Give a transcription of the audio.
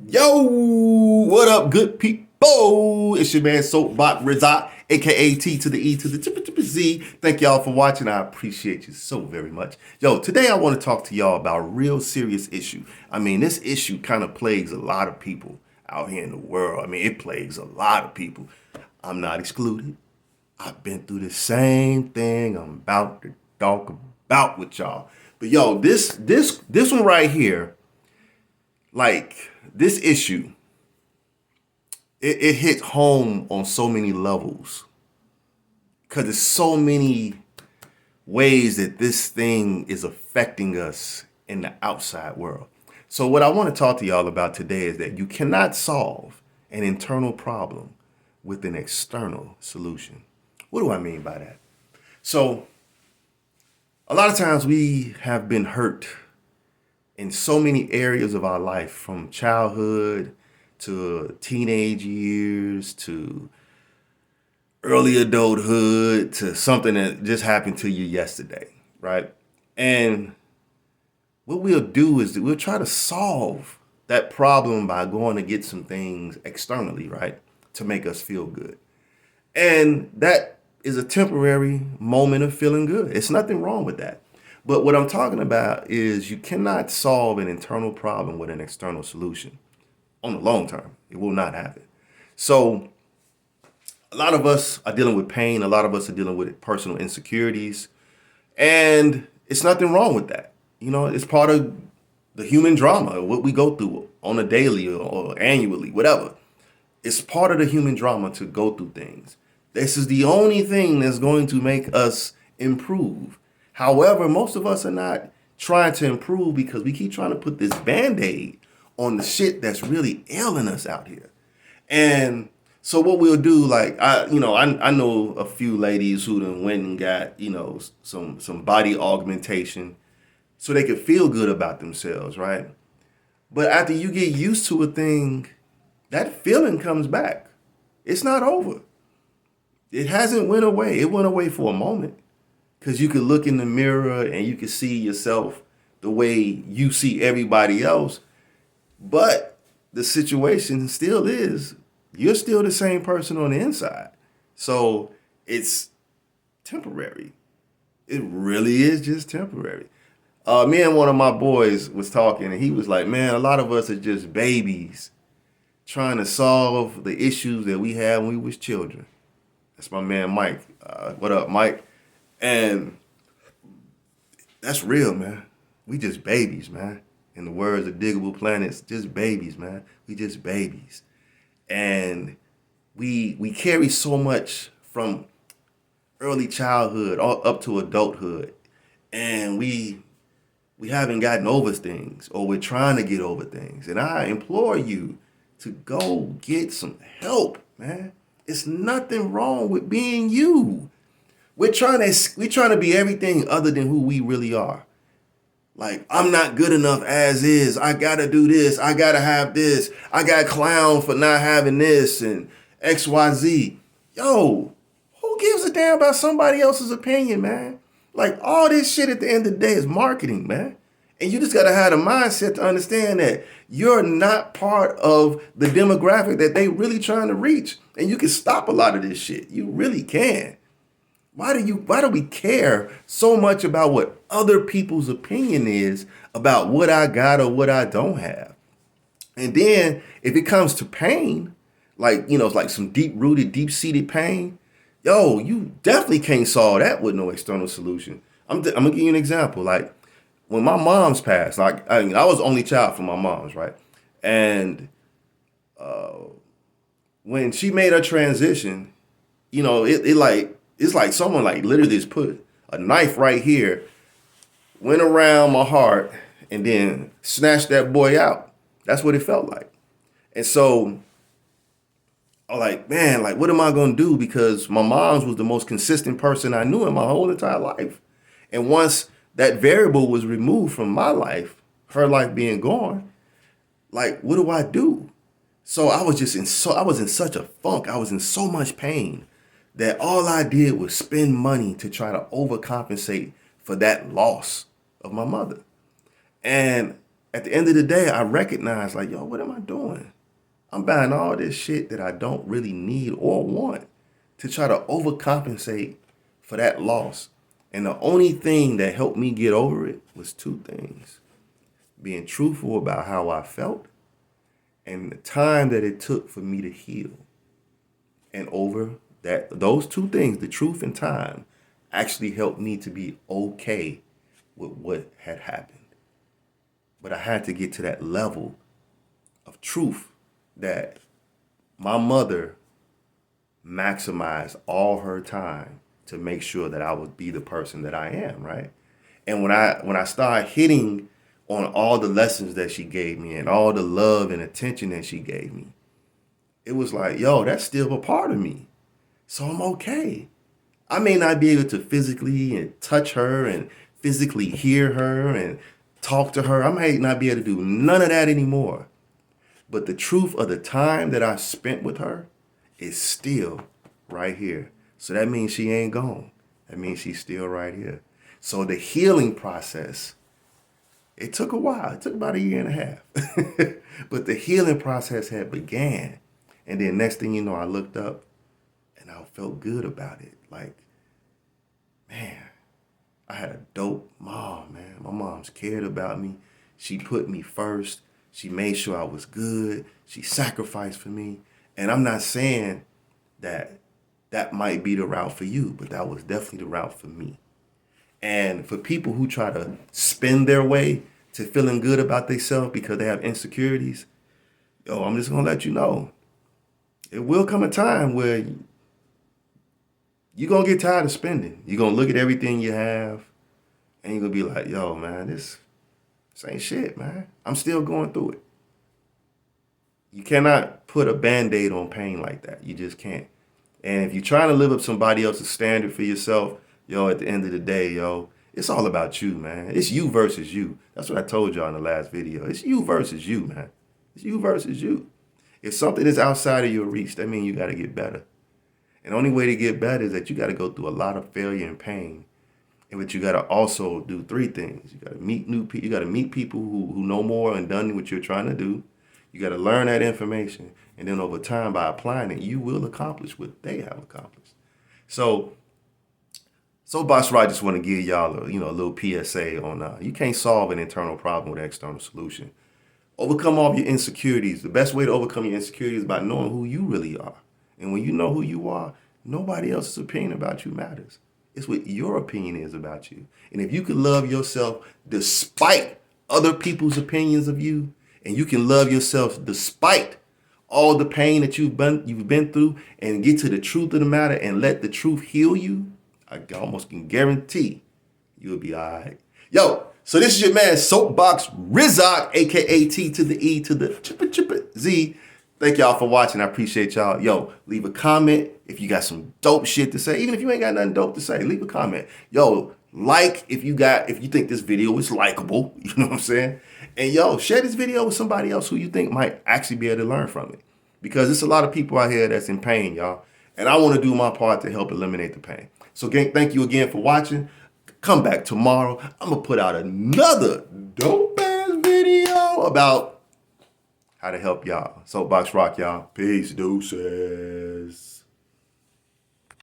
Yo, what up, good people? It's your man Soapbox Rizat, aka T to the E to the triple Z. Thank y'all for watching. I appreciate you so very much. Yo, today I want to talk to y'all about a real serious issue. I mean, this issue kind of plagues a lot of people out here in the world. I mean, it plagues a lot of people. I'm not excluded. I've been through the same thing I'm about to talk about with y'all. But yo, this one right here, like this issue, it hits home on so many levels because there's so many ways that this thing is affecting us in the outside world. So what I want to talk to y'all about today is that you cannot solve an internal problem with an external solution. What do I mean by that? So a lot of times we have been hurt in so many areas of our life, from childhood to teenage years to early adulthood to something that just happened to you yesterday, right? And what we'll do is we'll try to solve that problem by going to get some things externally, right? To make us feel good. And that is a temporary moment of feeling good. It's nothing wrong with that. But what I'm talking about is you cannot solve an internal problem with an external solution. On the long term, it will not happen. So a lot of us are dealing with pain. A lot of us are dealing with personal insecurities. And it's nothing wrong with that. You know, it's part of the human drama, what we go through on a daily or annually, whatever. It's part of the human drama to go through things. This is the only thing that's going to make us improve. However, most of us are not trying to improve because we keep trying to put this band-aid on the shit that's really ailing us out here. And so what we'll do, like, I know a few ladies who done went and got, some body augmentation so they could feel good about themselves, right? But after you get used to a thing, that feeling comes back. It's not over. It hasn't went away. It went away for a moment. Because you could look in the mirror and you could see yourself the way you see everybody else. But the situation still is, you're still the same person on the inside. So it's temporary. It really is just temporary. Me and one of my boys was talking and he was like, man, a lot of us are just babies trying to solve the issues that we had when we was children. That's my man, Mike. What up, Mike? And that's real, man. We just babies, man. In the words of Diggable Planets, just babies, man. We just babies. And we carry so much from early childhood all up to adulthood. And we haven't gotten over things, or we're trying to get over things. And I implore you to go get some help, man. It's nothing wrong with being you. We're trying to be everything other than who we really are. Like, I'm not good enough as is. I gotta do this. I gotta have this. I got clown for not having this and XYZ. Yo, who gives a damn about somebody else's opinion, man? Like, all this shit at the end of the day is marketing, man. And you just gotta have a mindset to understand that you're not part of the demographic that they really trying to reach. And you can stop a lot of this shit. You really can. Why do we care so much about what other people's opinion is about what I got or what I don't have? And then if it comes to pain, like, it's like some deep-rooted, deep-seated pain, yo, you definitely can't solve that with no external solution. I'm gonna give you an example. Like, when my mom's passed, like, I was the only child from my mom's, right? And when she made her transition, it's like someone like literally just put a knife right here, went around my heart, and then snatched that boy out. That's what it felt like. And so I'm like, man, like, what am I going to do? Because my mom's was the most consistent person I knew in my whole entire life. And once that variable was removed from my life, her life being gone, like, what do I do? So I was in such a funk. I was in so much pain that all I did was spend money to try to overcompensate for that loss of my mother. And at the end of the day, I recognize like, yo, what am I doing? I'm buying all this shit that I don't really need or want to try to overcompensate for that loss. And the only thing that helped me get over it was two things: being truthful about how I felt and the time that it took for me to heal. And over that, those two things, the truth and time, actually helped me to be okay with what had happened. But I had to get to that level of truth that my mother maximized all her time to make sure that I would be the person that I am, right? And when I started hitting on all the lessons that she gave me and all the love and attention that she gave me, it was like, yo, that's still a part of me. So I'm okay. I may not be able to physically and touch her and physically hear her and talk to her. I might not be able to do none of that anymore. But the truth of the time that I spent with her is still right here. So that means she ain't gone. That means she's still right here. So the healing process, it took a while. It took about 1.5 years. But the healing process had began. And then next thing you know, I looked up and I felt good about it. Like, man, I had a dope mom, man. My mom's cared about me. She put me first. She made sure I was good. She sacrificed for me. And I'm not saying that that might be the route for you, but that was definitely the route for me. And for people who try to spin their way to feeling good about themselves because they have insecurities, yo, I'm just going to let you know, it will come a time where you're going to get tired of spending. You're going to look at everything you have and you're going to be like, yo, man, this ain't shit, man. I'm still going through it. You cannot put a Band-Aid on pain like that. You just can't. And if you're trying to live up somebody else's standard for yourself, yo, at the end of the day, yo, it's all about you, man. It's you versus you. That's what I told y'all in the last video. It's you versus you, man. It's you versus you. If something is outside of your reach, that means you got to get better. And the only way to get better is that you got to go through a lot of failure and pain. And but you got to also do 3 things. You got to meet new people. You got to meet people who know more and done what you're trying to do. You got to learn that information. And then over time, by applying it, you will accomplish what they have accomplished. So Boss Rod just want to give y'all a little PSA on you can't solve an internal problem with an external solution. Overcome all your insecurities. The best way to overcome your insecurities is by knowing who you really are. And when you know who you are, nobody else's opinion about you matters. It's what your opinion is about you. And if you can love yourself despite other people's opinions of you, and you can love yourself despite all the pain that you've been through, and get to the truth of the matter and let the truth heal you, I almost can guarantee you'll be all right. Yo, so this is your man Soapbox Rizak, aka T to the E to the chippa Z. Thank y'all for watching. I appreciate y'all. Yo, leave a comment if you got some dope shit to say. Even if you ain't got nothing dope to say, leave a comment. Yo, like if you think this video is likable, you know what I'm saying? And yo, share this video with somebody else who you think might actually be able to learn from it. Because there's a lot of people out here that's in pain, y'all. And I want to do my part to help eliminate the pain. So gang, thank you again for watching. Come back tomorrow. I'm going to put out another dope ass video about how to help y'all. Soapbox Rock, y'all. Peace, deuces.